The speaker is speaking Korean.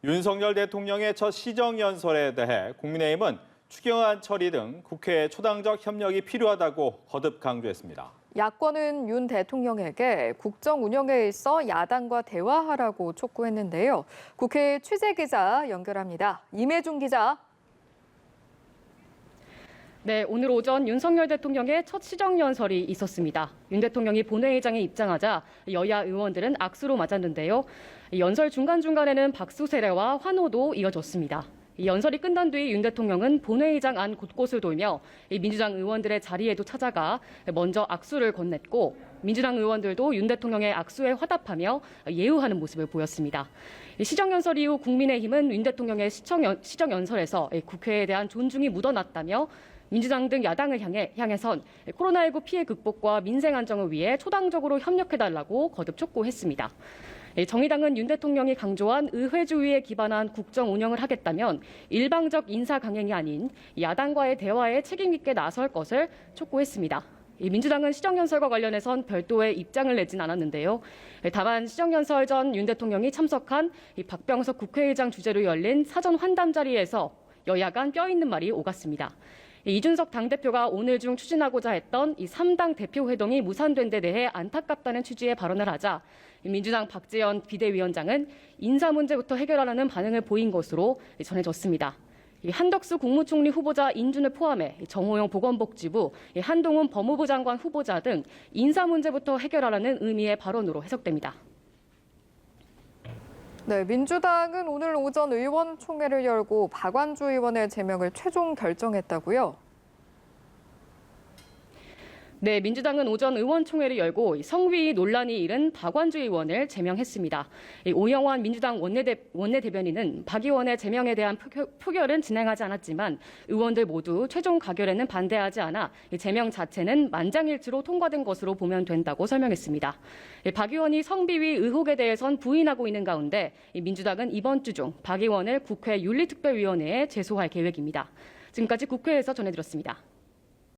윤석열 대통령의 첫 시정연설에 대해 국민의힘은 추경안 처리 등 국회의 초당적 협력이 필요하다고 거듭 강조했습니다. 야권은 윤 대통령에게 국정 운영에 있어 야당과 대화하라고 촉구했는데요. 국회 취재기자 연결합니다. 임혜중 기자. 네, 오늘 오전 윤석열 대통령의 첫 시정연설이 있었습니다. 윤 대통령이 본회의장에 입장하자 여야 의원들은 악수로 맞았는데요. 연설 중간중간에는 박수 세례와 환호도 이어졌습니다. 연설이 끝난 뒤 윤 대통령은 본회의장 안 곳곳을 돌며 민주당 의원들의 자리에도 찾아가 먼저 악수를 건넸고 민주당 의원들도 윤 대통령의 악수에 화답하며 예우하는 모습을 보였습니다. 시정연설 이후 국민의힘은 윤 대통령의 시정연설에서 국회에 대한 존중이 묻어났다며 민주당 등 야당을 향해선 코로나19 피해 극복과 민생 안정을 위해 초당적으로 협력해달라고 거듭 촉구했습니다. 정의당은 윤 대통령이 강조한 의회주의에 기반한 국정 운영을 하겠다면 일방적 인사 강행이 아닌 야당과의 대화에 책임 있게 나설 것을 촉구했습니다. 민주당은 시정연설과 관련해선 별도의 입장을 내진 않았는데요. 다만 시정연설 전 윤 대통령이 참석한 박병석 국회의장 주재로 열린 사전 환담 자리에서 여야 간 뼈있는 말이 오갔습니다. 이준석 당대표가 오늘 중 추진하고자 했던 이 3당 대표 회동이 무산된 데 대해 안타깝다는 취지의 발언을 하자 민주당 박재현 비대위원장은 인사 문제부터 해결하라는 반응을 보인 것으로 전해졌습니다. 한덕수 국무총리 후보자 인준을 포함해 정호영 보건복지부, 한동훈 법무부 장관 후보자 등 인사 문제부터 해결하라는 의미의 발언으로 해석됩니다. 네, 민주당은 오늘 오전 의원총회를 열고 박완주 의원의 제명을 최종 결정했다고요? 네, 민주당은 오전 의원총회를 열고 성위 논란이 일은 박완주 의원을 제명했습니다. 오영환 민주당 원내대변인은 박 의원의 제명에 대한 표결은 진행하지 않았지만 의원들 모두 최종 가결에는 반대하지 않아 제명 자체는 만장일치로 통과된 것으로 보면 된다고 설명했습니다. 박 의원이 성비위 의혹에 대해선 부인하고 있는 가운데 민주당은 이번 주 중 박 의원을 국회 윤리특별위원회에 제소할 계획입니다. 지금까지 국회에서 전해드렸습니다.